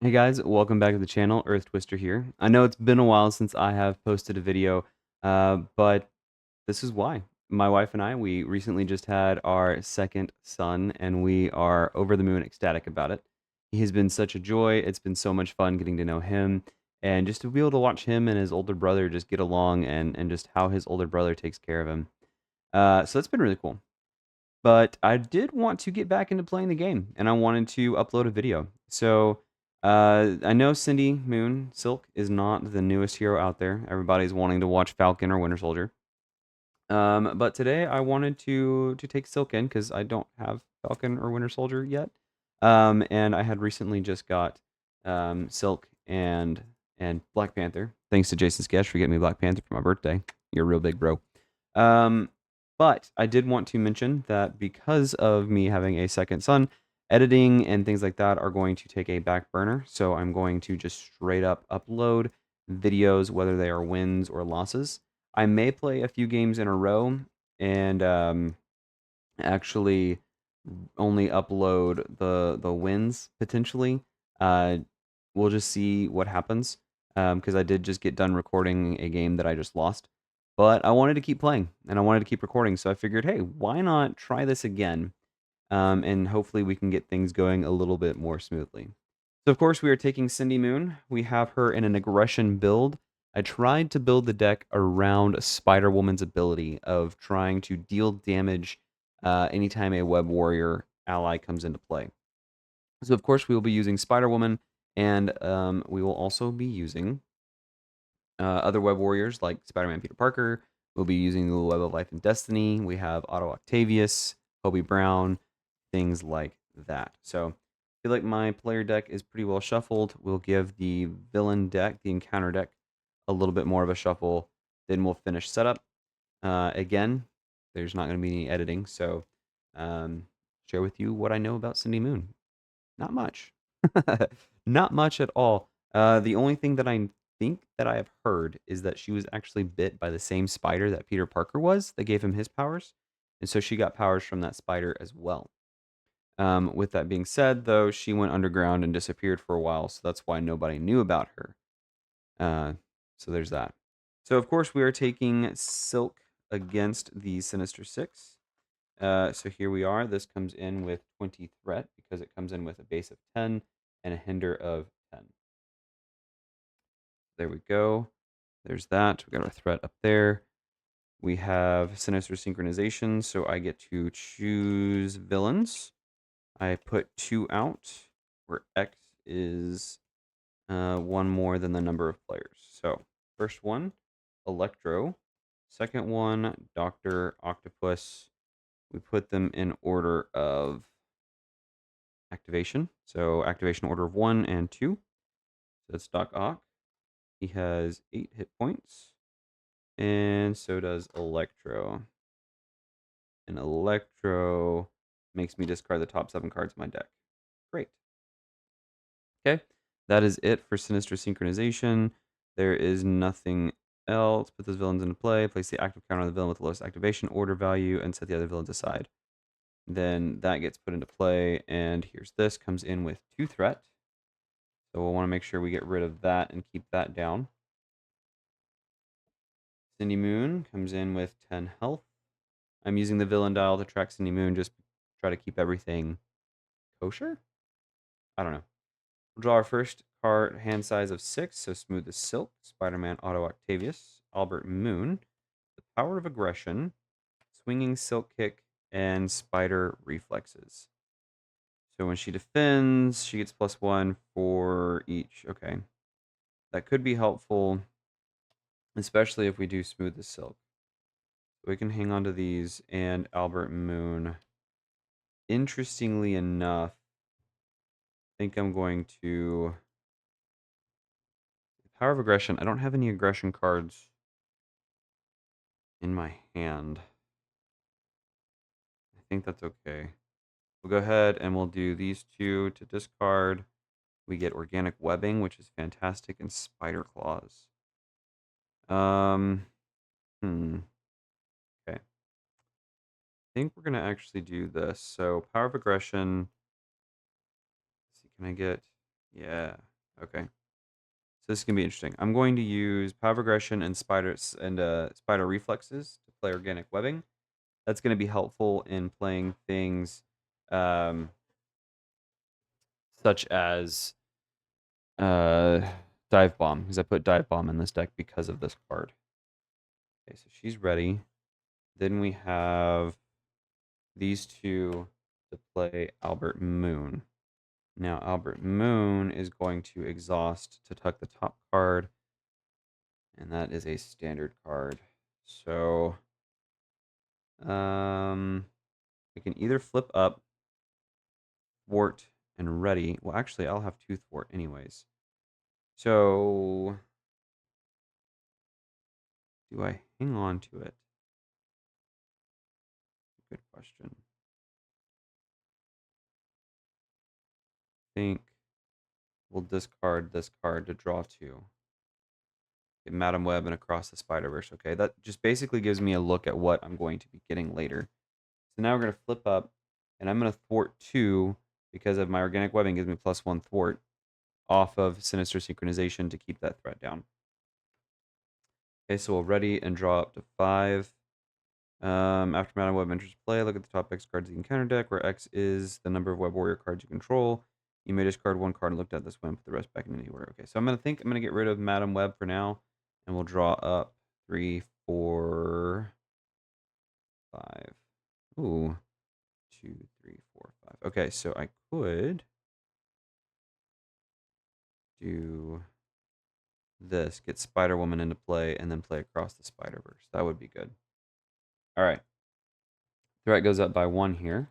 Hey guys, welcome back to the channel. Earth Twister here. I know it's been a while since I have posted a video, but this is why. My wife and I, we recently just had our second son, and we are over the moon ecstatic about it. He has been such a joy. It's been so much fun getting to know him, and just to be able to watch him and his older brother just get along, and just how his older brother takes care of him. So that's been really cool. But I did want to get back into playing the game, and I wanted to upload a video. So, I know Cindy Moon Silk is not the newest hero out there. Everybody's wanting to watch Falcon or Winter Soldier. But today I wanted to take Silk in because I don't have Falcon or Winter Soldier yet. And I had recently just got Silk and Black Panther. Thanks to Jason Sketch for getting me Black Panther for my birthday. You're a real big bro. Um, but I did want to mention that because of me having a second son, editing and things like that are going to take a back burner. So I'm going to just straight up upload videos, whether they are wins or losses. I may play a few games in a row and actually only upload the wins potentially. Uh, we'll just see what happens because I did just get done recording a game that I just lost. But I wanted to keep playing and I wanted to keep recording, so I figured, hey, why not try this again? And hopefully we can get things going a little bit more smoothly. So, of course, we are taking Cindy Moon. We have her in an aggression build. I tried to build the deck around Spider Woman's ability of trying to deal damage anytime a Web Warrior ally comes into play. So, of course, we will be using Spider Woman, and we will also be using other Web Warriors like Spider Man Peter Parker. We'll be using the Web of Life and Destiny. We have Otto Octavius, Kobe Brown, things like that. So I feel like my player deck is pretty well shuffled. We'll give the villain deck, the encounter deck, a little bit more of a shuffle. Then we'll finish setup. Again, there's not going to be any editing, so share with you what I know about Cindy Moon. Not much. Not much at all. The only thing that I think that I have heard is that she was actually bit by the same spider that Peter Parker was that gave him his powers. And so she got powers from that spider as well. With that being said, though, she went underground and disappeared for a while, so that's why nobody knew about her. Uh, so there's that. So, of course, we are taking Silk against the Sinister Six. So here we are. This comes in with 20 threat because it comes in with a base of 10 and a hinder of 10. There we go. There's that. We got our threat up there. We have Sinister Synchronization, so I get to choose villains. I put 2 out, where X is one more than the number of players. So first one, Electro. Second one, Dr. Octopus. We put them in order of activation. So activation order of 1 and 2. So that's Doc Ock. He has 8 hit points. And so does Electro. And Electro makes me discard the top 7 cards of my deck. Great. Okay. That is it for Sinister Synchronization. There is nothing else. Put those villains into play. Place the active counter on the villain with the lowest activation order value and set the other villains aside. Then that gets put into play. And here's this. Comes in with 2 threat. So we'll want to make sure we get rid of that and keep that down. Cindy Moon comes in with 10 health. I'm using the villain dial to track Cindy Moon, just try to keep everything kosher? I don't know. We'll draw our first card, hand size of 6, so Smooth as Silk, Spider-Man Otto Octavius, Albert Moon, the Power of Aggression, Swinging Silk Kick, and Spider Reflexes. So when she defends, she gets +1 for each. Okay. That could be helpful, especially if we do Smooth as Silk. We can hang on to these and Albert Moon. Interestingly enough, I think I'm going to Power of Aggression. I don't have any aggression cards in my hand. I think that's okay. We'll go ahead and we'll do these 2 to discard. We get Organic Webbing, which is fantastic, and Spider Claws. Um, Okay. I think we're gonna actually do this. So Power of Aggression. Let's see, can I get? Yeah. Okay. So this is gonna be interesting. I'm going to use power aggression and spider reflexes to play organic webbing. That's gonna be helpful in playing things um, such as uh, dive bomb, because I put dive bomb in this deck because of this card. Okay, so she's ready. Then we have these two to play Albert Moon. Now Albert Moon is going to exhaust to tuck the top card, and that is a standard card. So we can either flip up, thwart, and ready. Well, actually, I'll have two thwart anyways. So do I hang on to it? Good question. I think we'll discard this card to draw two. Okay, Madam Web and Across the Spider-Verse. Okay, that just basically gives me a look at what I'm going to be getting later. So now we're going to flip up, and I'm going to thwart two because of my organic webbing gives me +1 thwart off of Sinister Synchronization to keep that threat down. Okay, so we'll ready and draw up to 5. After Madam Web enters play, look at the top X cards of the encounter deck, where X is the number of Web Warrior cards you control. You may discard one card and look at this one, put the rest back in any order. Okay, so I'm gonna get rid of Madam Web for now, and we'll draw up 3, 4, 5. Ooh, 2, 3, 4, 5. Okay, so I could do this, get Spider Woman into play, and then play Across the Spider Verse. That would be good. All right, threat goes up by 1 here.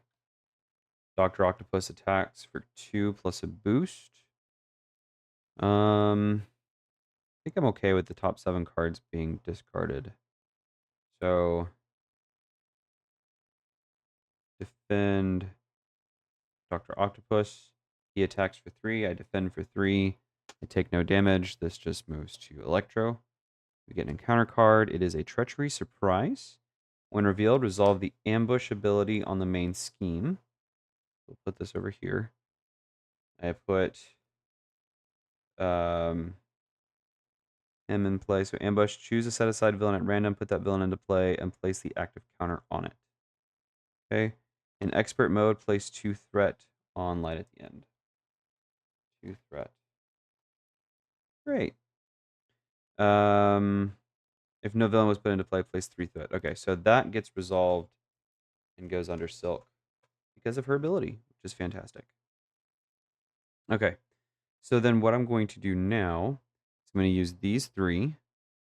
Dr. Octopus attacks for 2 plus a boost. I think I'm okay with the top 7 cards being discarded. So defend Dr. Octopus. He attacks for 3. I defend for 3. I take no damage. This just moves to Electro. We get an encounter card. It is a Treachery Surprise. When revealed, resolve the ambush ability on the main scheme. We'll put this over here. I put him in play. So ambush, choose a set aside villain at random, put that villain into play, and place the active counter on it. Okay. In expert mode, place 2 threat on light at the end. 2 threat. Great. If no villain was put into play, place 3 threat. Okay, so that gets resolved and goes under Silk because of her ability, which is fantastic. Okay, so then what I'm going to do now is I'm going to use these 3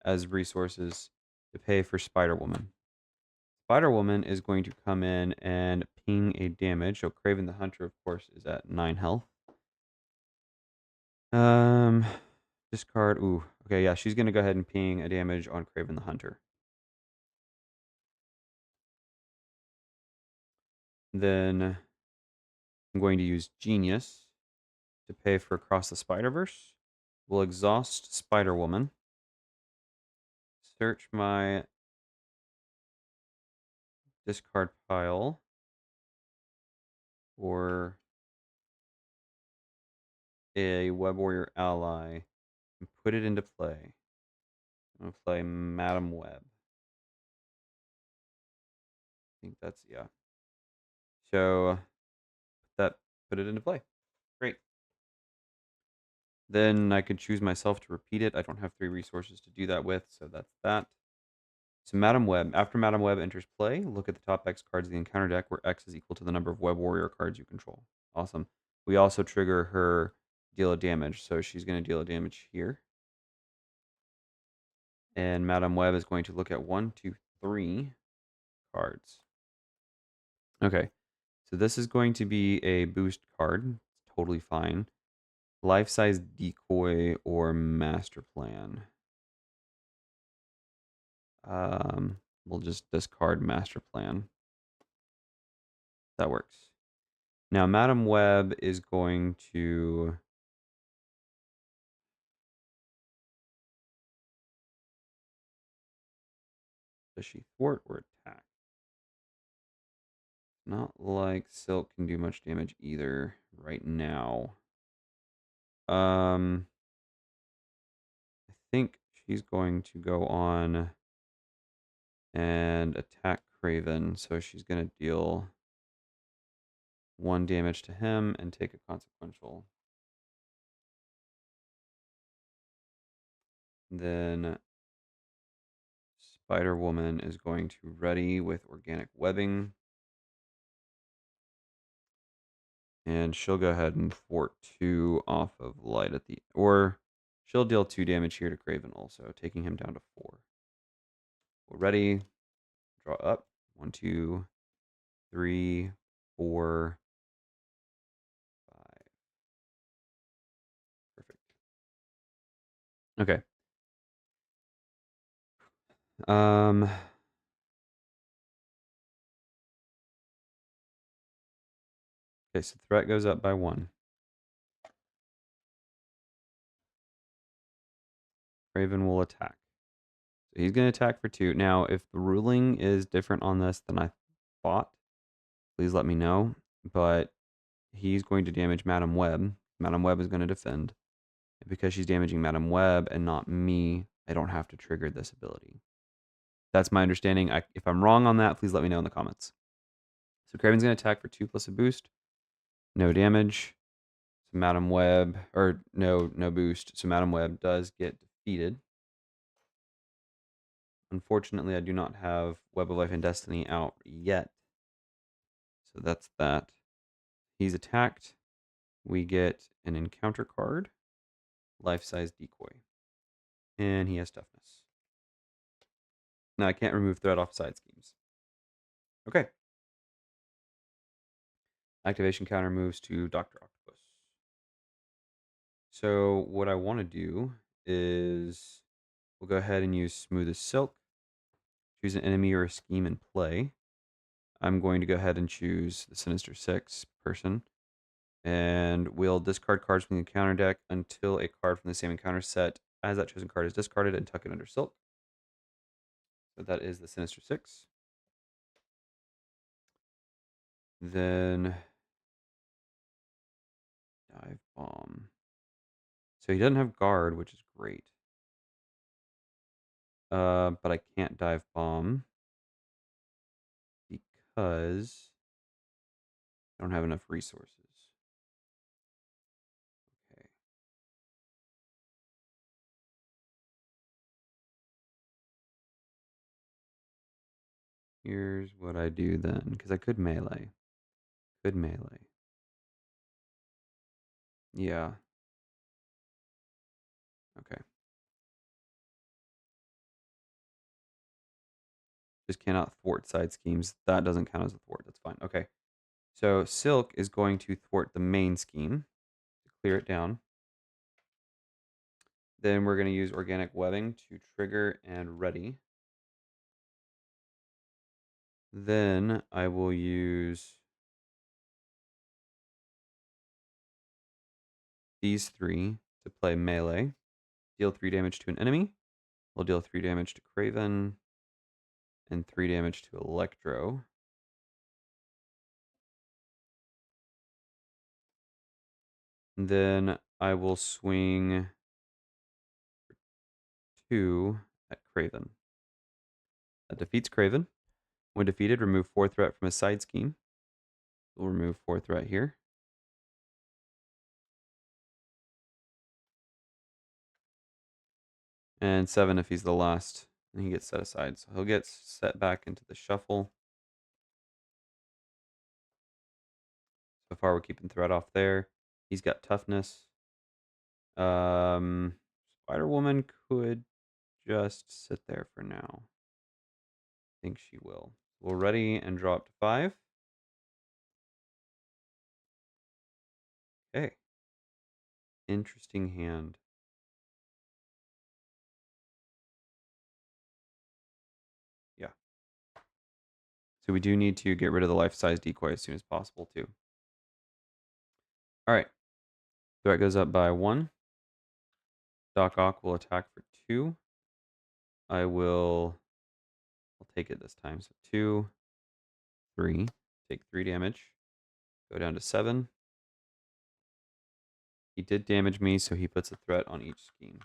as resources to pay for Spider Woman. Spider Woman is going to come in and ping a damage. So Craven the Hunter, of course, is at 9 health. Discard. Ooh, okay, yeah, she's gonna go ahead and ping a damage on Craven the Hunter. Then I'm going to use Genius to pay for Across the Spider-Verse. We'll exhaust Spider Woman. Search my discard pile for a Web Warrior ally and put it into play. I'm gonna play Madam Web. I think that's yeah. So put it into play. Great. Then I could choose myself to repeat it. I don't have 3 resources to do that with, so that's that. So Madam Web. After Madam Web enters play, look at the top X cards of the encounter deck where X is equal to the number of Web Warrior cards you control. Awesome. We also trigger her deal a damage, so she's going to deal a damage here. And Madam Web is going to look at 1, 2, 3 cards. Okay. So this is going to be a boost card. It's totally fine. Life-size decoy or master plan. We'll just discard master plan. That works. Now, Madam Web is going to does she thwart or attack? Not like Silk can do much damage either right now. I think she's going to go on and attack Craven, so she's going to deal 1 damage to him and take a consequential. Then Spider Woman is going to ready with organic webbing. And she'll go ahead and thwart 2 off of light at the... Or she'll deal 2 damage here to Craven also, taking him down to 4. We're ready. Draw up. 1, 2, 3, 4, 5. Perfect. Okay. Um... Okay, so threat goes up by 1. Craven will attack. So he's going to attack for 2. Now, if the ruling is different on this than I thought, please let me know. But he's going to damage Madam Web. Madam Web is going to defend. And because she's damaging Madam Web and not me, I don't have to trigger this ability. That's my understanding. If I'm wrong on that, please let me know in the comments. So Craven's going to attack for 2 plus a boost. No damage. So Madam Web, or no boost. So Madam Web does get defeated. Unfortunately, I do not have Web of Life and Destiny out yet. So that's that. He's attacked. We get an encounter card, life-size decoy. And he has toughness. Now I can't remove threat off side schemes. Okay. Activation counter moves to Dr. Octopus. So what I want to do is we'll go ahead and use Smooth as Silk. Choose an enemy or a scheme in play. I'm going to go ahead and choose the Sinister 6 person. And we'll discard cards from the encounter deck until a card from the same encounter set as that chosen card is discarded and tuck it under Silk. So that is the Sinister 6. Then Dive Bomb. So he doesn't have guard, which is great. But I can't Dive Bomb because I don't have enough resources. Okay. Here's what I do then, because I could melee. Could melee. Yeah. Okay. Just cannot thwart side schemes. That doesn't count as a thwart. That's fine. Okay. So Silk is going to thwart the main scheme to clear it down. Then we're going to use organic webbing to trigger and ready. Then I will use these 3 to play melee. Deal 3 damage to an enemy. We'll deal 3 damage to Craven and 3 damage to Electro. And then I will swing 2 at Craven. That defeats Craven. When defeated, remove 4 threat from his side scheme. We'll remove 4 threat here. And 7 if he's the last. And he gets set aside. So he'll get set back into the shuffle. So far, we're keeping threat off there. He's got toughness. Spider Woman could just sit there for now. I think she will. We'll ready and draw up to 5. Okay. Interesting hand. Yeah. So we do need to get rid of the life-size decoy as soon as possible, too. All right. Threat goes up by 1. Doc Ock will attack for 2. I'll take it this time. So 2, 3. Take 3 damage. Go down to 7. He did damage me, so he puts a threat on each scheme.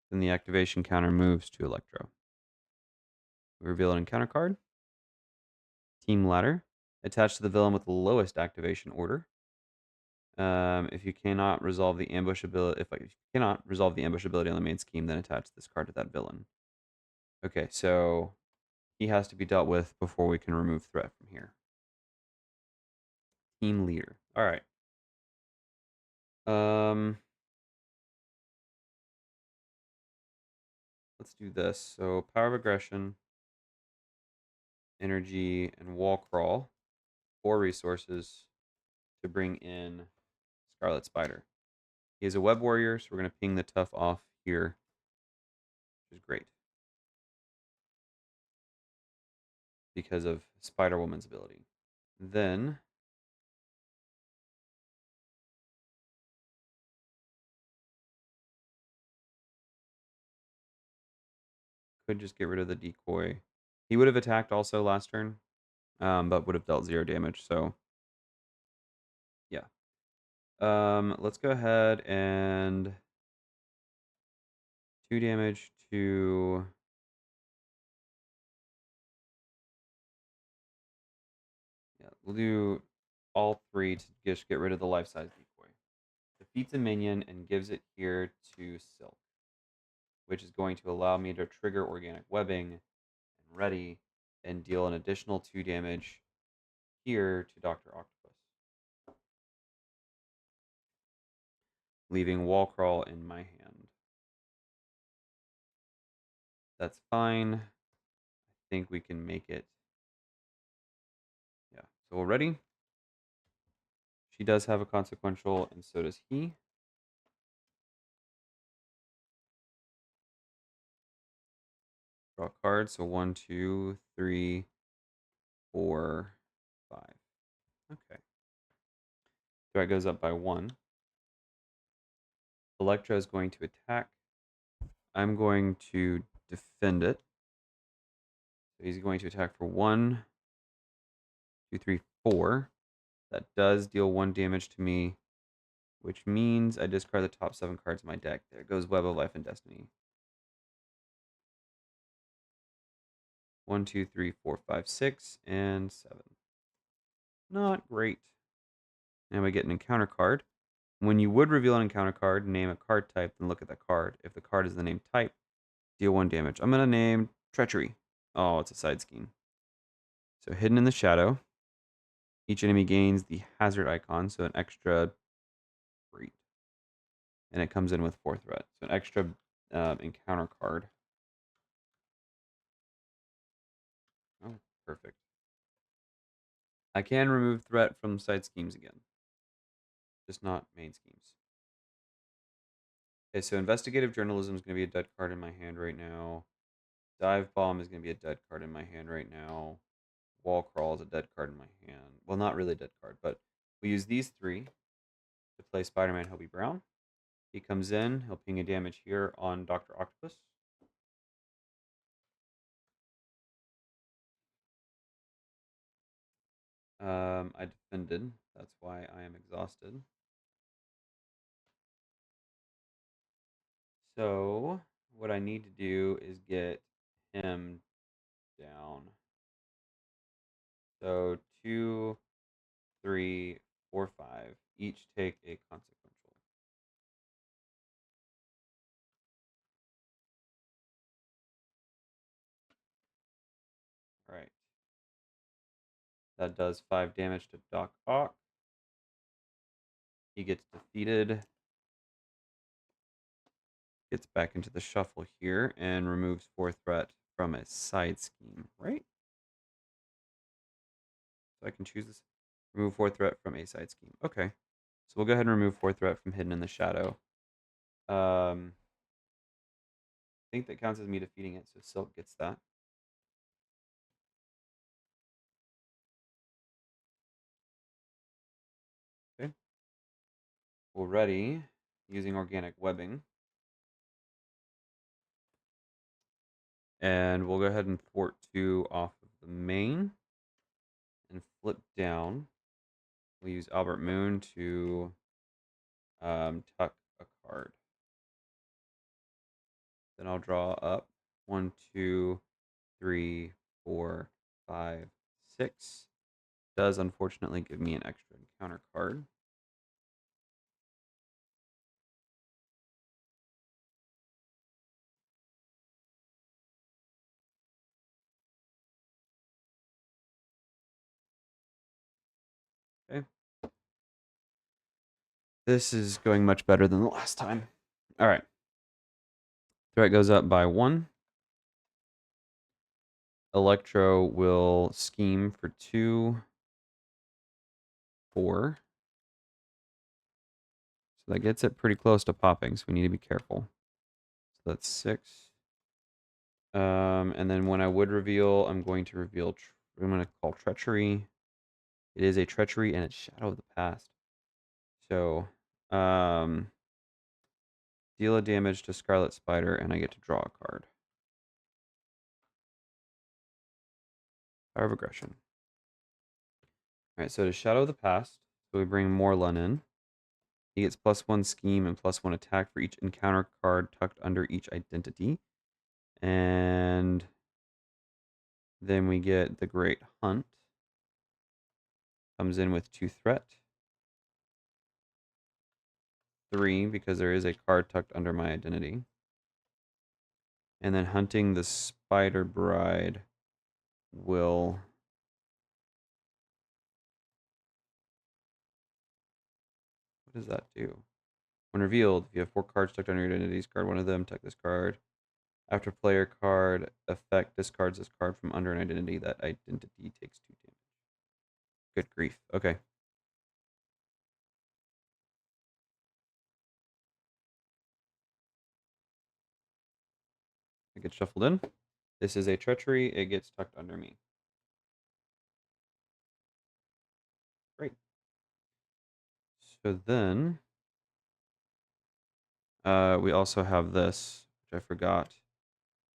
Then the activation counter moves to Electro. We reveal an encounter card. Team Ladder. Attached to the villain with the lowest activation order. If you cannot resolve the ambush ability, if you cannot resolve the ambush ability on the main scheme, then attach this card to that villain. Okay, so he has to be dealt with before we can remove threat from here. Team Leader. All right. Let's do this. So Power of Aggression, Energy, and Wall Crawl. 4 resources to bring in Scarlet Spider. He is a Web Warrior, so we're going to ping the tough off here, which is great. Because of Spider Woman's ability. Then could just get rid of the decoy. He would have attacked also last turn, but would have dealt 0 damage. So yeah. Let's go ahead and 2 damage to we'll do all 3 to just get rid of the life-size decoy. Defeats a minion and gives it here to Silk, which is going to allow me to trigger organic webbing and ready and deal an additional 2 damage here to Dr. Octopus, leaving Wall Crawl in my hand. That's fine. I think we can make it. Yeah, so we're ready. She does have a consequential, and so does he. Draw a card. So 1, 2, 3, 4, 5. Okay. Threat goes up by 1. Electra is going to attack. I'm going to defend it. So he's going to attack for 1, 2, 3, 4. That does deal 1 damage to me, which means I discard the top 7 cards of my deck. There goes Web of Life and Destiny. 1, 2, 3, 4, 5, 6, and 7. Not great. And we get an encounter card. When you would reveal an encounter card, name a card type, then look at the card. If the card is the name type, deal 1 damage. I'm going to name Treachery. Oh, it's a side scheme. So hidden in the shadow. Each enemy gains the hazard icon, so an extra 3. And it comes in with 4 threat. So an extra encounter card. Oh, perfect. I can remove threat from side schemes again. Just not main schemes. Okay, so investigative journalism is going to be a dead card in my hand right now. Dive bomb is going to be a dead card in my hand right now. Wall crawl is a dead card in my hand. Well, not really a dead card, but we use these 3 to play Spider-Man Hobie Brown. He comes in, he'll ping a damage here on Dr. Octopus. I defended. That's why I am exhausted. So what I need to do is get him down. So 2, 3, 4, 5. Each take a consequential. All right. That does 5 damage to Doc Ock. He gets defeated. Gets back into the shuffle here and removes 4 threat from a side scheme, right? So I can choose this. Remove 4 threat from a side scheme. Okay. So we'll go ahead and remove 4 threat from hidden in the shadow. I think that counts as me defeating it, so Silk gets that. Okay. We're ready using organic webbing. And we'll go ahead and thwart 2 off of the main and flip down we'll use Albert Moon to tuck a card. Then I'll draw up 1, 2, 3, 4, 5, 6. Does unfortunately give me an extra encounter card. Okay. This is going much better than the last time. All right. Threat goes up by 1. Electro will scheme for 2, 4. So that gets it pretty close to popping, so we need to be careful. So that's 6. And then when I would reveal, I'm going to reveal, I'm going to call Treachery. It is a Treachery and it's Shadow of the Past. So, deal a damage to Scarlet Spider and I get to draw a card. Power of Aggression. Alright, so to Shadow of the Past, so we bring Morlun in. He gets +1 scheme and +1 attack for each encounter card tucked under each identity. And then we get the Great Hunt. Comes in with 2 threat. 3, because there is a card tucked under my identity. And then hunting the Spider Bride will... What does that do? When revealed, if you have 4 cards tucked under your identity, discard one of them, tuck this card. After player card effect discards this card from under an identity, that identity takes 2 damage. Good grief. Okay. It gets shuffled in. This is a Treachery. It gets tucked under me. Great. So then, we also have this, which I forgot.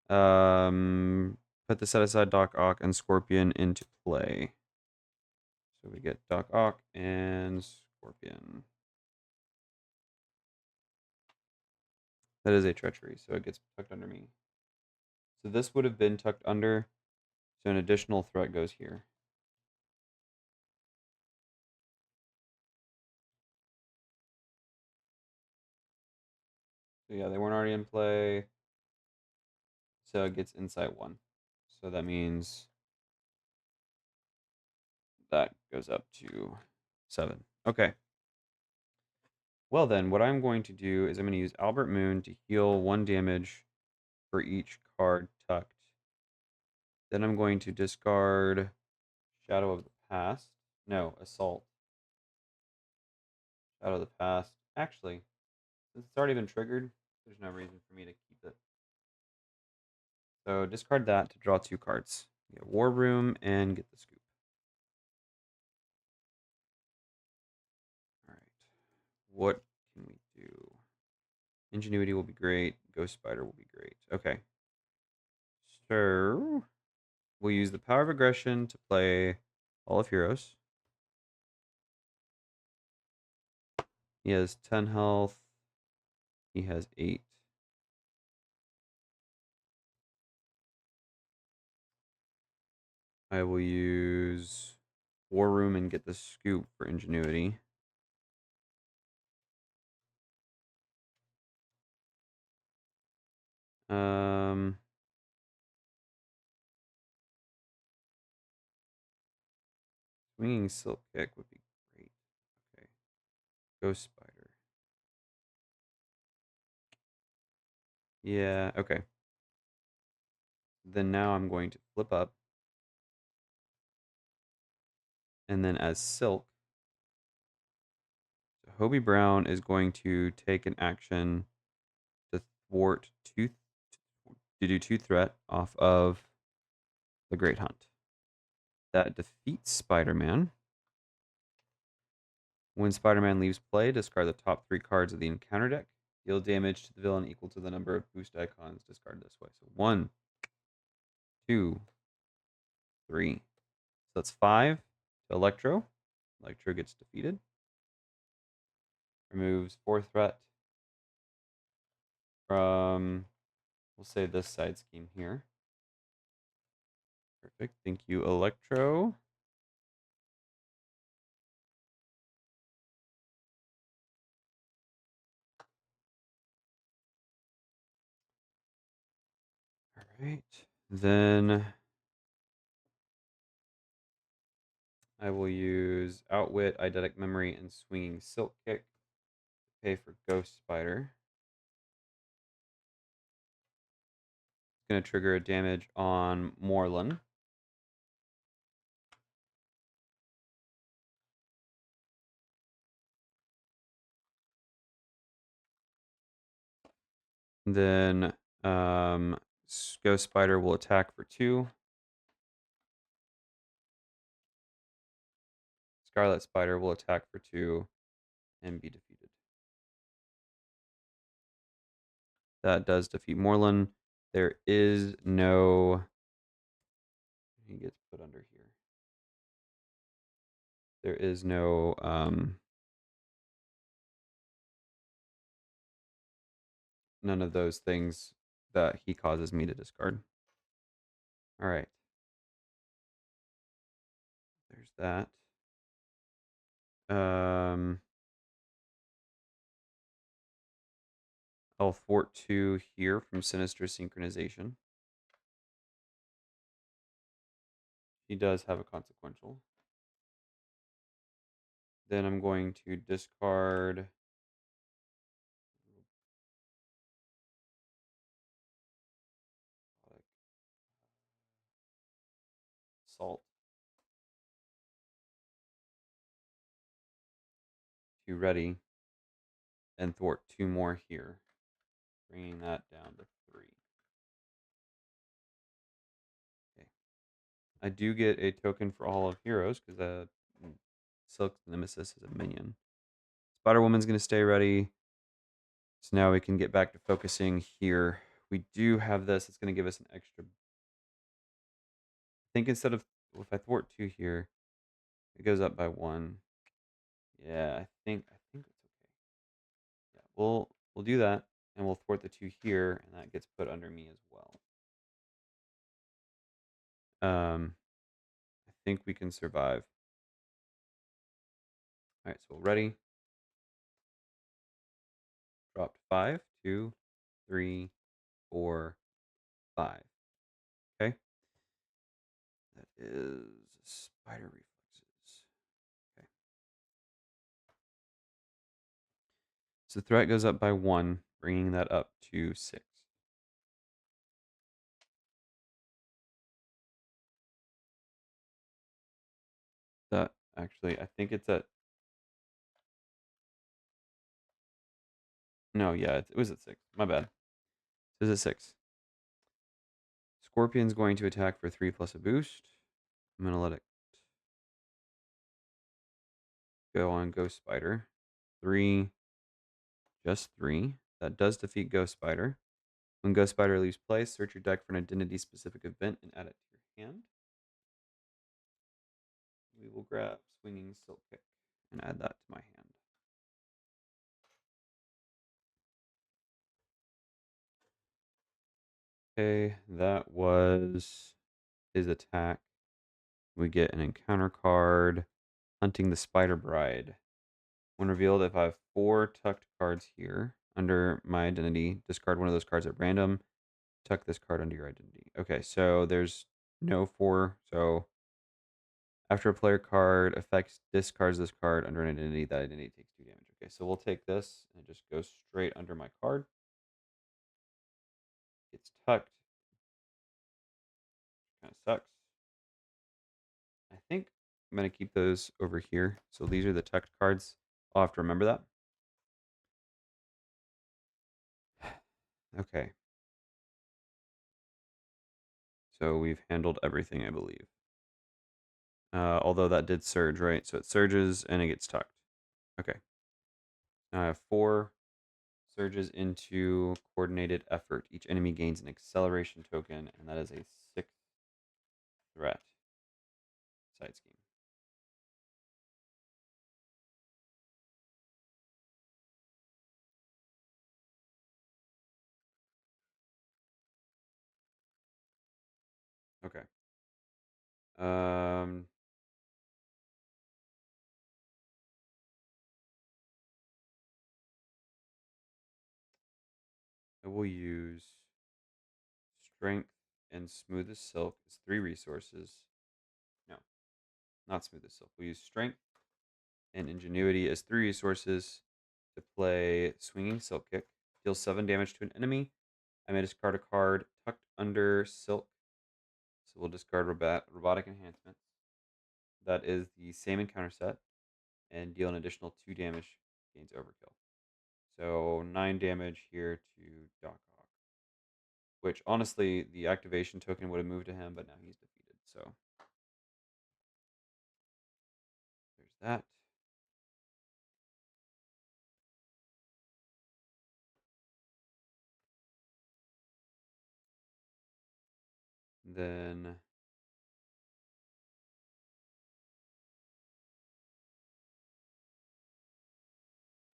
Put the set aside Doc Ock and Scorpion into play. So we get Doc Ock and Scorpion. That is a Treachery, so it gets tucked under me. So this would have been tucked under, so an additional threat goes here. So yeah, they weren't already in play, so it gets Insight 1. So that means that goes up to 7. Okay. Well then, what I'm going to do is I'm going to use Albert Moon to heal 1 damage for each card tucked. Then I'm going to discard Shadow of the Past. No, Assault. Shadow of the Past. Actually, since it's already been triggered, there's no reason for me to keep it. So discard that to draw 2 cards. Get War Room and get the Scoop. Alright. What can we do? Ingenuity will be great. Ghost Spider will be great. Okay. So we'll use the Power of Aggression to play Hall of Heroes. He has 10 health. He has 8. I will use War Room and get the Scoop for Ingenuity. Swinging Silk Kick would be great. Okay. Ghost Spider. Yeah, okay. Then now I'm going to flip up. And then as Silk, so Hobie Brown is going to take an action to thwart 2, to do 2 threat off of the Great Hunt. That defeats Spider-Man. When Spider-Man leaves play, discard the top 3 cards of the encounter deck. Deal damage to the villain equal to the number of boost icons discarded this way. So 1, 2, 3. So that's 5 to Electro. Electro gets defeated. Removes 4 threat from, we'll say, this side scheme here. Perfect. Thank you, Electro. All right. Then I will use Outwit, Eidetic Memory, and Swinging Silk Kick to pay for Ghost Spider. It's going to trigger a damage on Morlun. Then Ghost Spider will attack for 2. Scarlet Spider will attack for 2 and be defeated. That does defeat Morlun. There is no... He gets put under here. There is no... none of those things that he causes me to discard. All right. There's that. I'll thwart 2 here from Sinister Synchronization. He does have a consequential. Then I'm going to discard Salt to ready and thwart 2 more here, bringing that down to 3. Okay. I do get a token for all of heroes because Silk Nemesis is a minion. Spider Woman's going to stay ready. So now we can get back to focusing here. We do have this. It's going to give us an extra. I think instead of, if I thwart 2 here, it goes up by 1. Yeah, I think it's okay. Yeah, we'll do that, and we'll thwart the 2 here, and that gets put under me as well. I think we can survive. All right, so we're ready. Dropped 5, 2, 3, 4, 5. Okay. That is spider reflexes. Okay. So threat goes up by 1, bringing that up to 6. That actually, I think it's at. No, yeah, it was at 6. My bad. It was at 6. Scorpion's going to attack for 3 plus a boost. I'm going to let it go on Ghost Spider. 3, just 3. That does defeat Ghost Spider. When Ghost Spider leaves play, search your deck for an identity-specific event and add it to your hand. We will grab Swinging Silk Kick and add that to my hand. Okay, that was his attack. We get an encounter card, Hunting the Spider Bride. When revealed, if I have 4 tucked cards here under my identity, discard one of those cards at random. Tuck this card under your identity. Okay, so there's no 4. So after a player card affects discards this card under an identity, that identity takes 2 damage. Okay, so we'll take this and it just goes straight under my card. It's tucked. Kind of sucks. I think I'm going to keep those over here. So these are the tucked cards. I'll have to remember that. Okay. So we've handled everything, I believe. Although that did surge, right? So it surges and it gets tucked. Okay. Now I have 4 surges into coordinated effort. Each enemy gains an acceleration token, and that is a 6th threat. Side scheme. Okay. Um, I will use strength and smooth as silk as 3 resources. No, not smooth as silk. We'll use strength and ingenuity as 3 resources to play swinging silk kick. Deals 7 damage to an enemy. I may discard a card tucked under silk. So we'll discard robotic enhancements. That is the same encounter set and deal an additional 2 damage gains overkill. So 9 damage here to Doc Ock. Which honestly, the activation token would have moved to him, but now he's defeated. So there's that. Then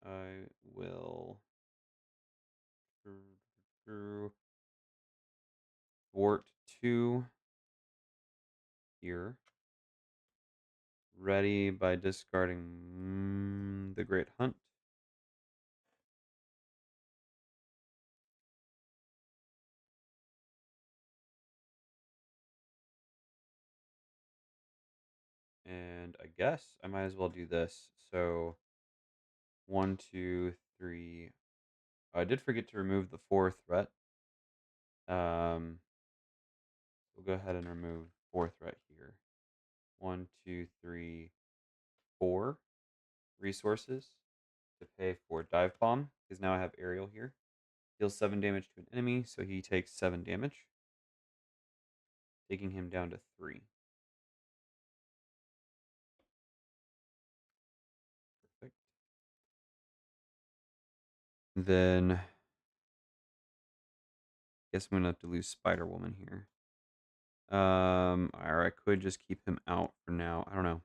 I will thwart 2 here. Ready by discarding the Great Hunt. And I guess I might as well do this. So 1, 2, 3. Oh, I did forget to remove the 4 threat. We'll go ahead and remove 4 threat here. 1, 2, 3, 4 resources to pay for dive bomb because now I have aerial here. Deals 7 damage to an enemy, so he takes 7 damage, taking him down to 3. Perfect. Then I guess I'm gonna have to lose Spider Woman here. Or I could just keep him out for now. I don't know.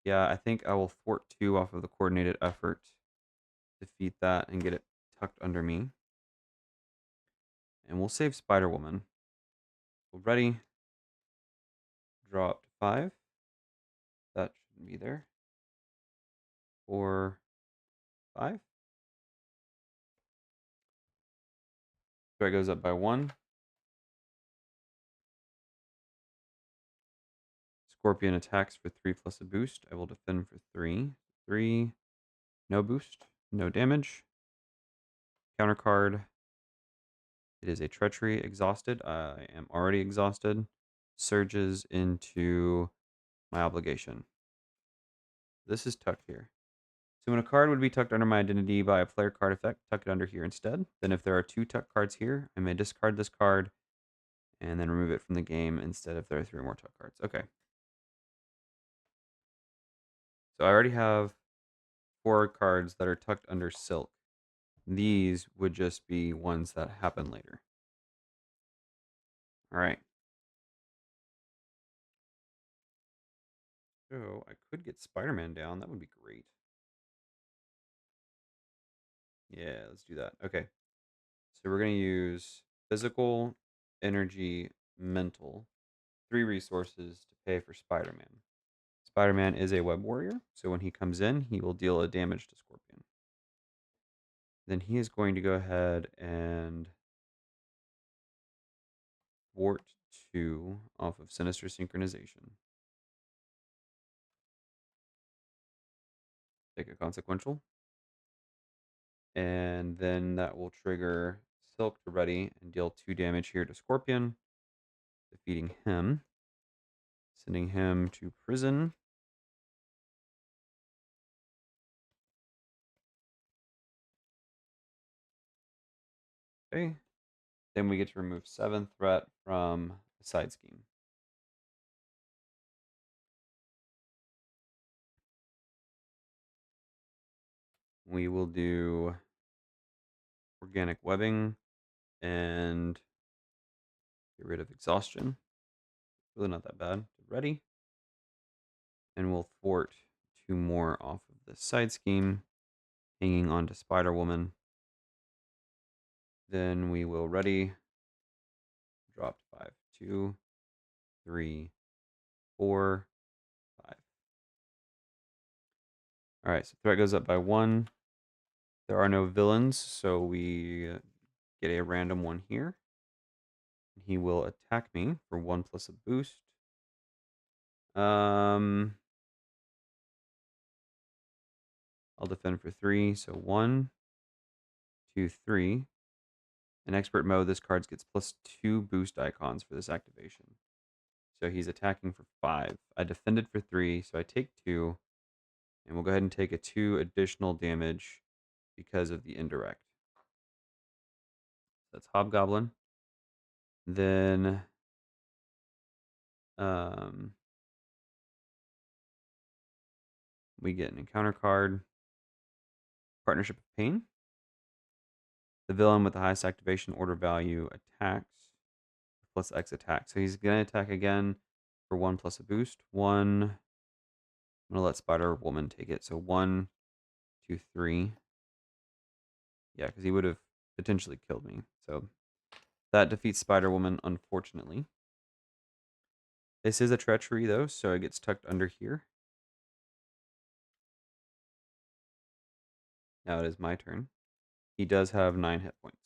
Yeah, I think I will thwart 2 off of the coordinated effort, defeat that, and get it tucked under me. And we'll save Spider Woman. We're ready. Draw up to 5. That shouldn't be there. 4, 5. Threat goes up by 1. Scorpion attacks for 3 plus a boost. I will defend for 3. 3. No boost. No damage. Counter card. It is a treachery exhausted. I am already exhausted. Surges into my obligation. This is tucked here. So when a card would be tucked under my identity by a player card effect, tuck it under here instead. Then if there are 2 tuck cards here, I may discard this card and then remove it from the game instead if there are 3 more tuck cards. Okay. So I already have 4 cards that are tucked under silk. These would just be ones that happen later. All right. So I could get Spider-Man down. That would be great. Yeah, let's do that. Okay. So we're going to use physical, energy, mental, 3 resources to pay for Spider-Man. Spider-Man is a web warrior, so when he comes in, he will deal a damage to Scorpion. Then he is going to go ahead and thwart 2 off of Sinister Synchronization. Take a consequential. And then that will trigger Silk to ready and deal 2 damage here to Scorpion, defeating him, sending him to prison. Okay. Then we get to remove 7 threat from the side scheme. We will do organic webbing and get rid of exhaustion. Really not that bad. Ready. And we'll thwart 2 more off of the side scheme, hanging on to Spider Woman. Then we will ready. Drop to 5. 2. 3, 4, 5. All right, so threat goes up by 1. There are no villains, so we get a random one here. He will attack me for 1 plus a boost. I'll defend for 3, so 1, 2, 3. In expert mode, this card gets +2 boost icons for this activation. So he's attacking for 5. I defended for 3, so I take 2, and we'll go ahead and take a 2 additional damage because of the indirect. That's Hobgoblin. Then we get an encounter card, Partnership of Pain. The villain with the highest activation order value attacks plus X attack. So he's going to attack again for 1 plus a boost. 1. I'm going to let Spider Woman take it. So 1, 2, 3. Yeah, because he would have potentially killed me. So that defeats Spider Woman, unfortunately. This is a treachery, though, so it gets tucked under here. Now it is my turn. He does have 9 hit points.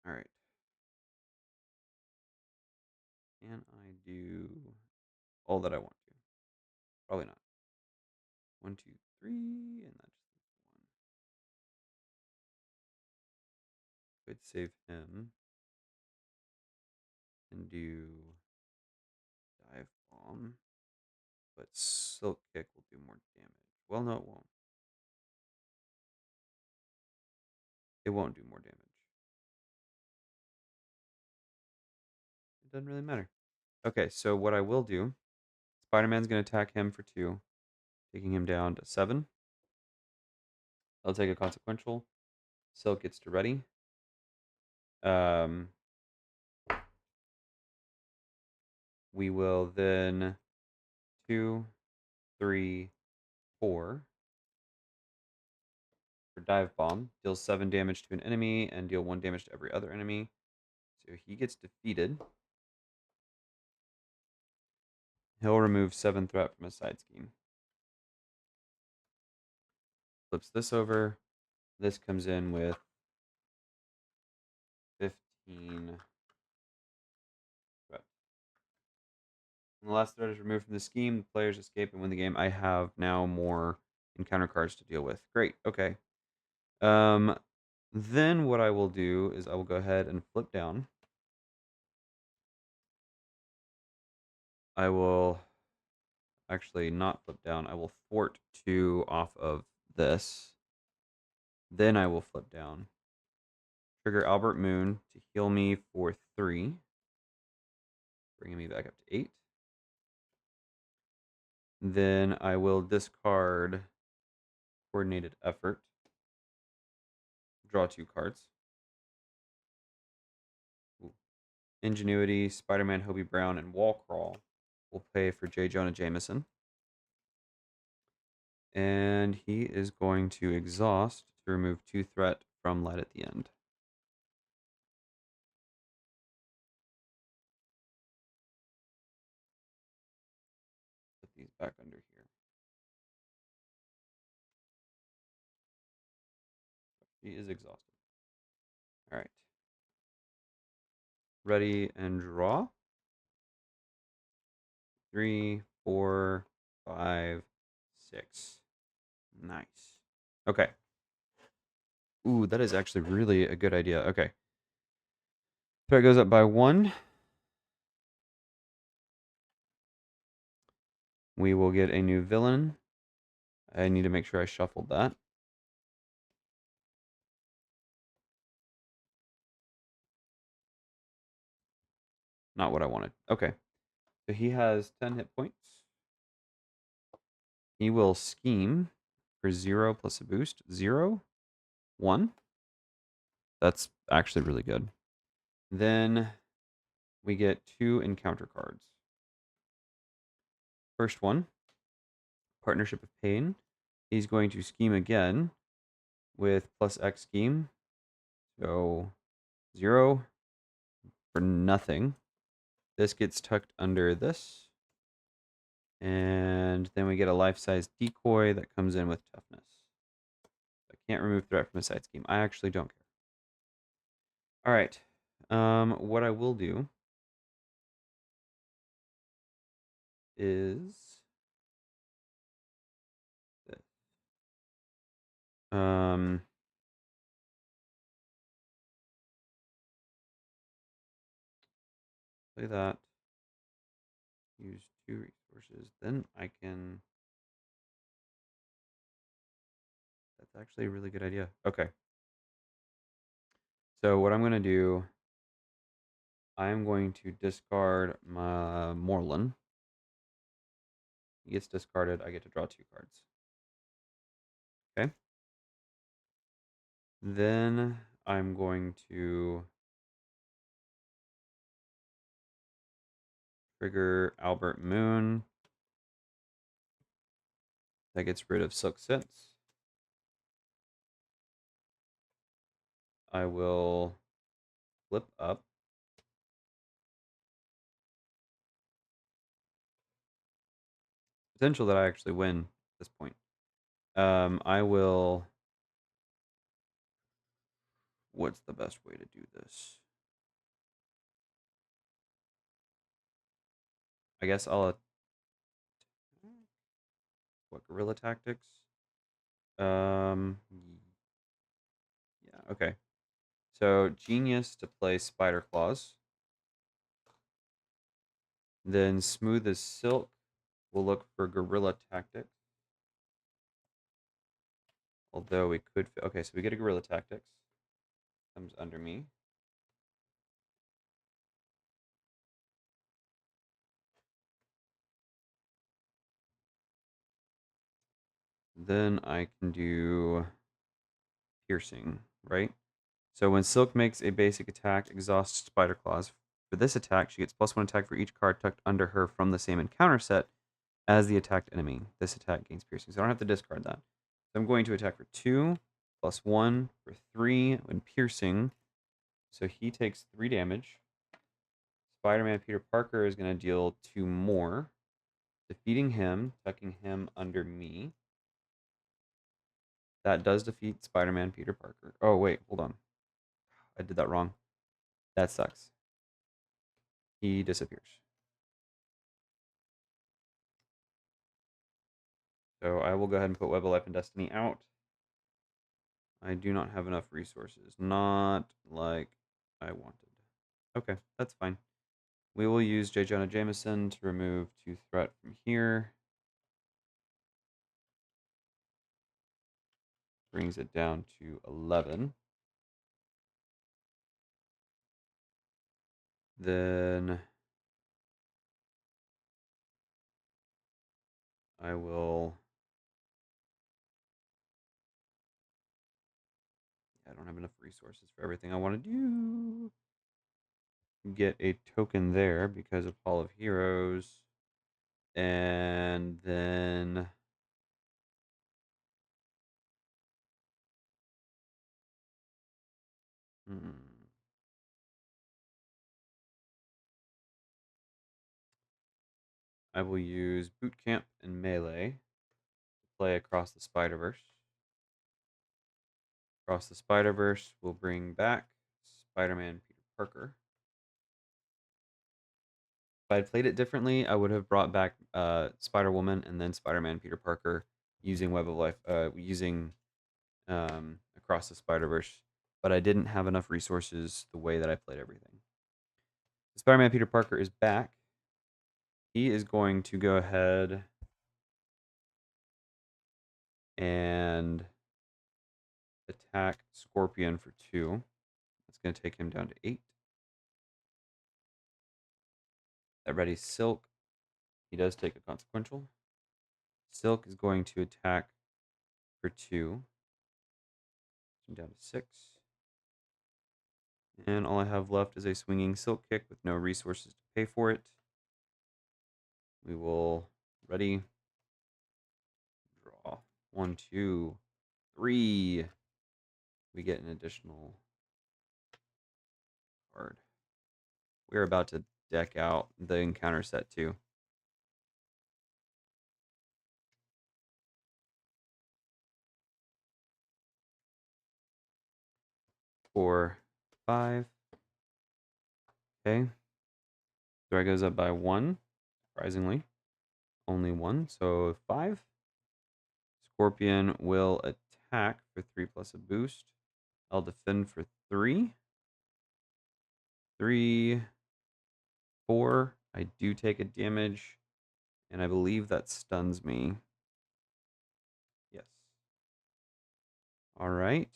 All right. Can I do all that I want to? Probably not. 1, 2, 3, and that's 1. Could save him and do dive bomb, but silk kick will do more damage. Well, no, it won't. It won't do more damage. It doesn't really matter. Okay, so what I will do, Spider-Man's going to attack him for 2, taking him down to 7. I'll take a consequential. Silk gets to ready. We will then 2, 3, 4 for dive bomb. Deals 7 damage to an enemy and deal 1 damage to every other enemy. So he gets defeated. He'll remove 7 threat from his side scheme. Flips this over. This comes in with 15 threat. And the last threat is removed from the scheme. The players escape and win the game. I have now more encounter cards to deal with. Great. Okay. Then what I will do is I will go ahead and flip down. I will actually not flip down. I will thwart 2 off of this. Then I will flip down. Trigger Albert Moon to heal me for 3. Bringing me back up to 8. Then I will discard Coordinated Effort. Draw 2 cards. Ooh. Ingenuity, Spider-Man, Hobie Brown, and Wall Crawl will pay for J. Jonah Jameson. And he is going to exhaust to remove 2 threat from Light at the End. Put these back under here. He is exhausted. All right. Ready and draw. 3, 4, 5, 6. Nice. Okay. Ooh, that is actually really a good idea. Okay. Threat goes up by 1. We will get a new villain. I need to make sure I shuffled that. Not what I wanted. Okay. So he has 10 hit points. He will scheme for 0 plus a boost. 0, 1. That's actually really good. Then we get 2 encounter cards. First one, Partnership of Pain. He's going to scheme again with plus X scheme. So 0 for nothing. This gets tucked under this. And then we get a life-size decoy that comes in with toughness. I can't remove threat from a side scheme. I actually don't care. All right. What I will do is this. Play that. Use 2 resources. Then I can. That's actually a really good idea. Okay. So what I'm going to do, I'm going to discard my Morlun. He gets discarded. I get to draw 2 cards. Okay. Then I'm going to trigger Albert Moon. That gets rid of Silk Sense. I will flip up. Potential that I actually win at this point. I will. What's the best way to do this? I guess I'll. What, guerrilla tactics? Um, yeah, okay. So genius to play Spider Claws. Then smooth as silk. We'll look for guerrilla tactics. Although we could. Okay, so we get a guerrilla tactics. Comes under me. Then I can do piercing, right? So when Silk makes a basic attack, exhausts Spider Claws. For this attack, she gets +1 attack for each card tucked under her from the same encounter set as the attacked enemy. This attack gains piercing, so I don't have to discard that. So I'm going to attack for 2, +1 for 3 when piercing. So he takes 3 damage. Spider-Man Peter Parker is going to deal 2 more. Defeating him, tucking him under me. That does defeat Spider-Man Peter Parker. Oh, wait, hold on. I did that wrong. That sucks. He disappears. So I will go ahead and put Web of Life and Destiny out. I do not have enough resources. Not like I wanted. Okay, that's fine. We will use J. Jonah Jameson to remove 2 threat from here. Brings it down to 11. Then I will. I don't have enough resources for everything I want to do. Get a token there because of Hall of Heroes. And then. I will use Boot Camp and Melee to play Across the Spider-Verse. Across the Spider-Verse will bring back Spider-Man Peter Parker. If I had played it differently, I would have brought back Spider-Woman and then Spider-Man Peter Parker using Web of Life, using Across the Spider-Verse. But I didn't have enough resources the way that I played everything. Spider-Man Peter Parker is back. He is going to go ahead and attack Scorpion for 2. That's going to take him down to 8. That ready Silk. He does take a consequential. Silk is going to attack for 2. Down to 6. And all I have left is a swinging Silk Kick with no resources to pay for it. We will ready. Draw. 1, 2, 3. We get an additional card. We're about to deck out the encounter set too. Four, five. Okay. Threat goes up by one, surprisingly. Only one, so 5. Scorpion will attack for 3 plus a boost. I'll defend for 3. 3, 4. I do take a damage, and I believe that stuns me. Yes. All right.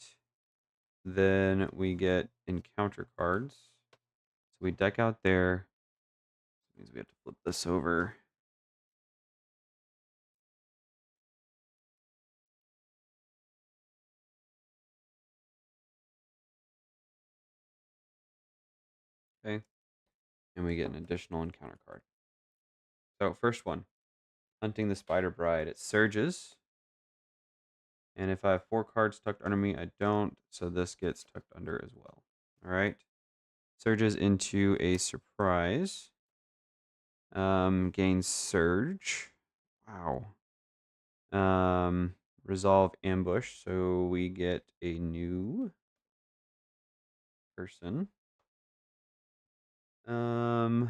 Then we get encounter cards. So we deck out there. That means we have to flip this over. Okay. And we get an additional encounter card. So first one, Hunting the Spider Bride. It surges. And if I have 4 cards tucked under me, I don't. So this gets tucked under as well. All right. Surges into a surprise. Gains surge. Wow. Resolve ambush. So we get a new person. And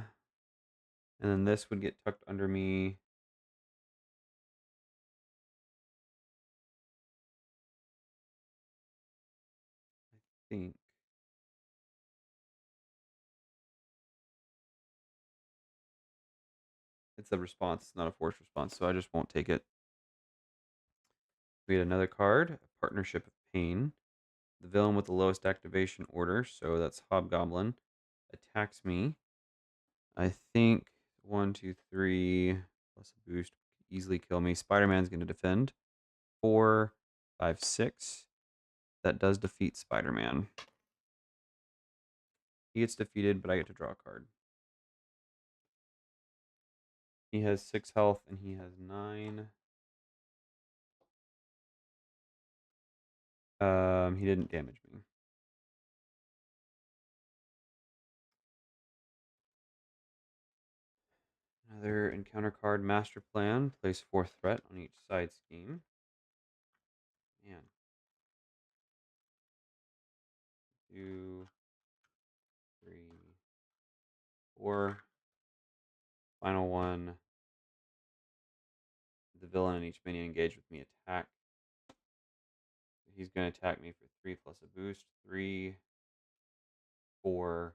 then this would get tucked under me. I think. It's a response, it's not a forced response, so I just won't take it. We get another card, Partnership of Pain. The villain with the lowest activation order, so that's Hobgoblin, attacks me. I think 1, 2, 3 plus a boost easily kill me. Spider-Man's going to defend. 4, 5, 6. That does defeat Spider-Man. He gets defeated, but I get to draw a card. He has 6 health, and he has 9. He didn't damage me. Another encounter card, Master Plan. Place 4 threat on each side scheme. Man. 2, 3, 4. Final one. The villain and each minion engaged with me attack. He's going to attack me for 3 plus a boost. 3, 4.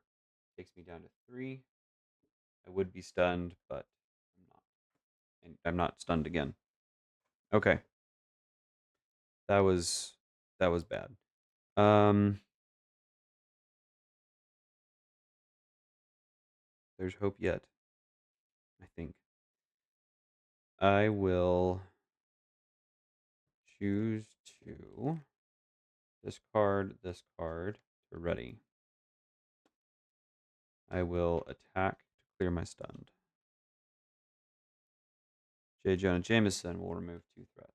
Takes me down to 3. I would be stunned, but I'm not. And I'm not stunned again. Okay. That was bad. There's hope yet, I think. I will choose to discard this card to ready. I will attack to clear my stunned. J. Jonah Jameson will remove 2 threat.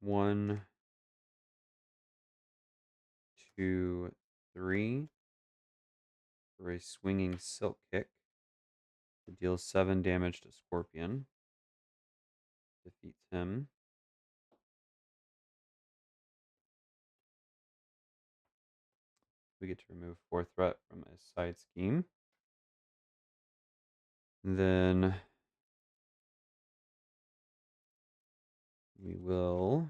One, 2, 3 for a swinging silk kick. It deals 7 damage to Scorpion. Defeats him. We get to remove 4 threat from a side scheme. Then we will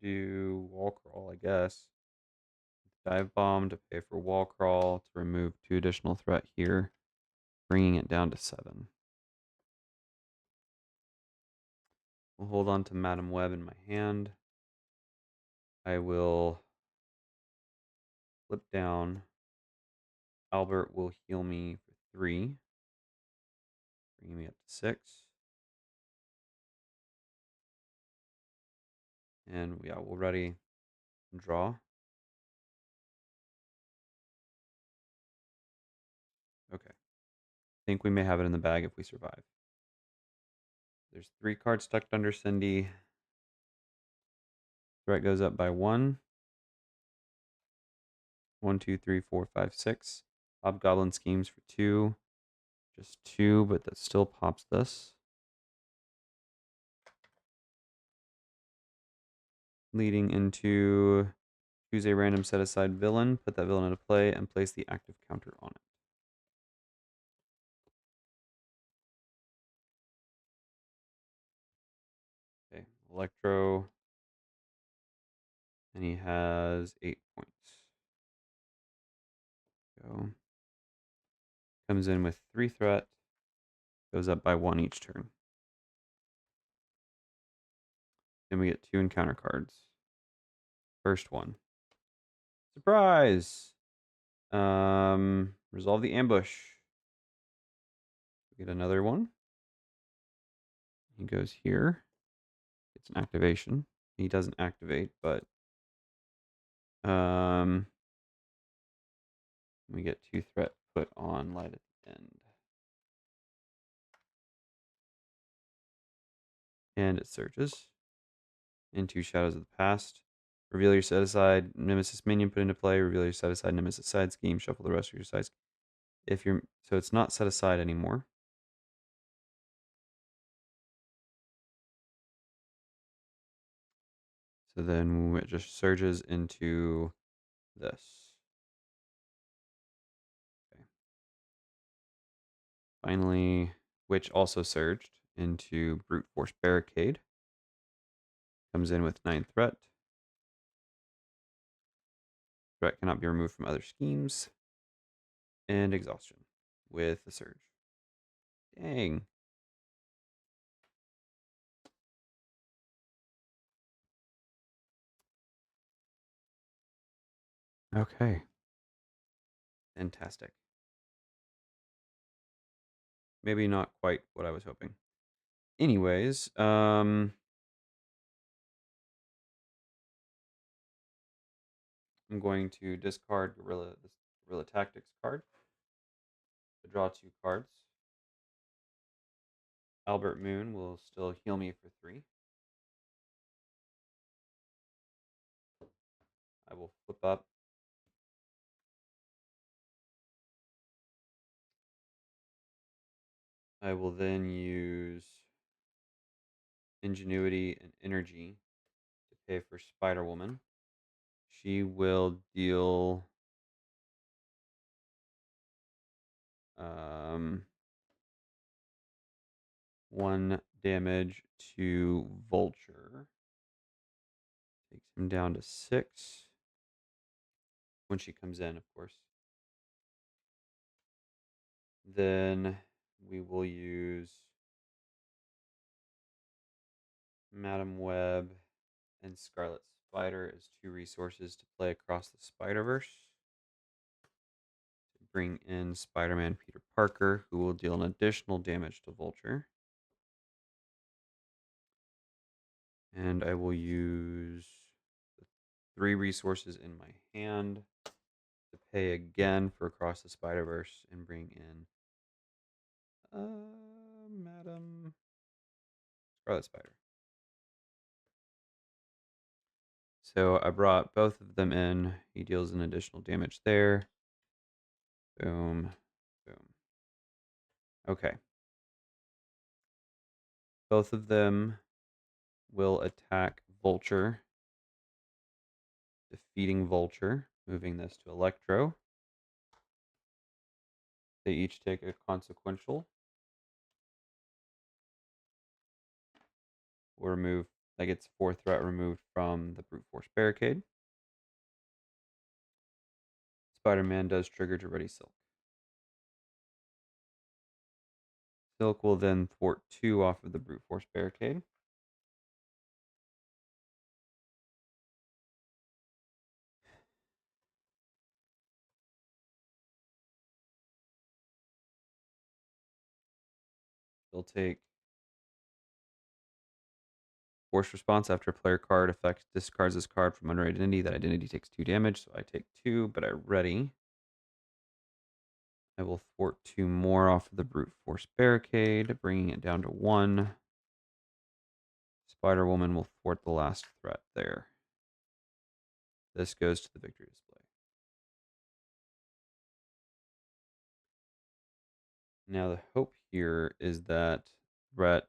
do wall crawl, I guess. Dive bomb to pay for wall crawl to remove 2 additional threat here, bringing it down to 7. We'll hold on to Madam Web in my hand. I will flip down. Albert will heal me for 3, bringing me up to 6. And yeah, we'll ready and draw. Okay. Think we may have it in the bag if we survive. There's 3 cards stuck under Cindy. Threat goes up by 1. 1, 2, 3, 4, 5, 6. Hobgoblin schemes for 2. Just 2, but that still pops this. Leading into choose a random set aside villain, put that villain into play, and place the active counter on it. Okay, Electro. And he has 8 points. Go. Comes in with 3 threat. Goes up by 1 each turn. Then we get 2 encounter cards. First one. Surprise! Resolve the ambush. We get another one. He goes here. It's an activation. He doesn't activate, but we get 2 threat put on light at the end. And it searches into Shadows of the Past. Reveal your set aside Nemesis minion put into play. Reveal your set aside Nemesis side scheme. Shuffle the rest of your sides. So it's not set aside anymore. So then it just surges into this. Okay. Finally, which also surged into Brute Force Barricade. Comes in with 9 threat. Threat cannot be removed from other schemes. And Exhaustion with the surge. Dang. Okay. Fantastic. Maybe not quite what I was hoping. Anyways, I'm going to discard this Guerrilla Tactics card to draw 2 cards. Albert Moon will still heal me for 3. I will flip up. I will then use Ingenuity and Energy to pay for Spider Woman. She will deal 1 damage to Vulture. Takes him down to 6. When she comes in, of course. Then we will use Madam Web and Scarlet Spider as 2 resources to play across the Spider-Verse. To bring in Spider-Man Peter Parker, who will deal an additional damage to Vulture. And I will use the 3 resources in my hand to pay again for Across the Spider-Verse and bring in Madam Scarlet Spider. So I brought both of them in. He deals an additional damage there. Boom. Boom. Okay. Both of them will attack Vulture. Defeating Vulture. Moving this to Electro. They each take a consequential. We'll remove, that gets 4 threat removed from the Brute Force Barricade. Spider-Man does trigger to ready Silk. Silk will then thwart 2 off of the Brute Force Barricade. They'll take force response after a player card effect discards this card from under identity. That identity takes 2 damage, so I take 2, but I ready. I will thwart 2 more off of the brute force barricade, bringing it down to 1. Spider Woman will thwart the last threat there. This goes to the victory display. Now the hope here is that threat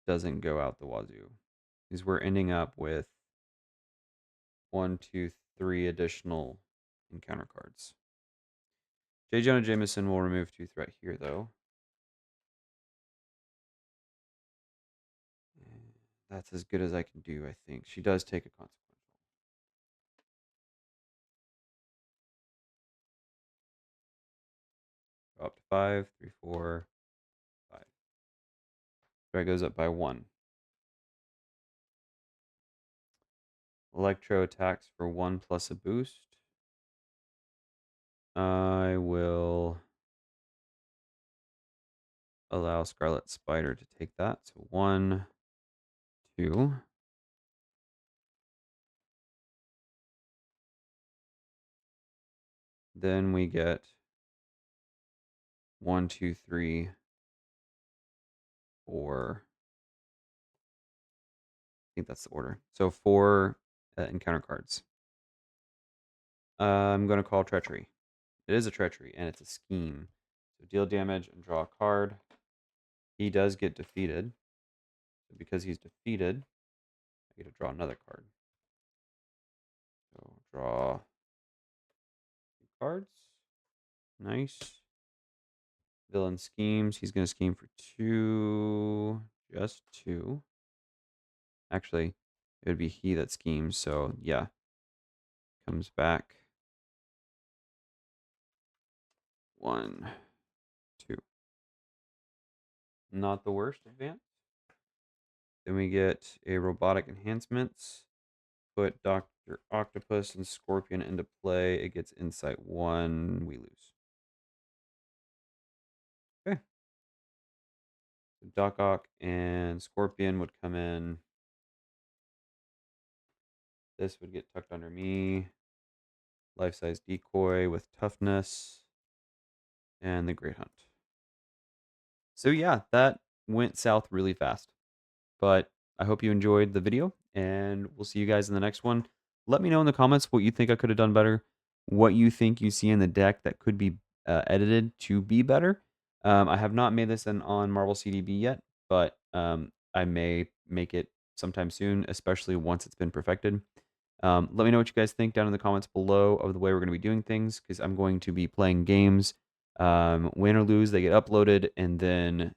doesn't go out the wazoo, because we're ending up with 1, 2, 3 additional encounter cards. J. Jonah Jameson will remove 2 threat here, though. That's as good as I can do, I think. She does take a consequential. Go up to 5, 3, 4, 5. Threat goes up by 1. Electro attacks for 1 plus a boost. I will allow Scarlet Spider to take that. So 1, 2. Then we get 1, 2, 3, 4. I think that's the order. So 4 encounter cards. I'm going to call Treachery. It is a Treachery, and it's a scheme. So deal damage and draw a card. He does get defeated. So because he's defeated, I get to draw another card. So draw 2 cards. Nice. Villain schemes. He's going to scheme for 2. Just 2. Actually, it would be he that schemes. So yeah. Comes back. 1, 2. Not the worst advance. Then we get a robotic enhancements. Put Dr. Octopus and Scorpion into play. It gets insight 1. We lose. Okay. So Doc Ock and Scorpion would come in. This would get tucked under me. Life-size decoy with toughness. And the Great Hunt. So yeah, that went south really fast. But I hope you enjoyed the video, and we'll see you guys in the next one. Let me know in the comments what you think I could have done better, what you think you see in the deck that could be edited to be better. I have not made this on Marvel CDB yet, but I may make it sometime soon, especially once it's been perfected. Let me know what you guys think down in the comments below of the way we're going to be doing things, because I'm going to be playing games. Win or lose, they get uploaded, and then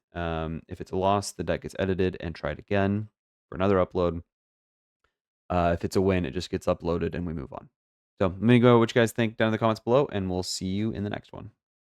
if it's a loss, the deck gets edited and tried again for another upload. If it's a win, it just gets uploaded and we move on. So let me know what you guys think down in the comments below, and we'll see you in the next one.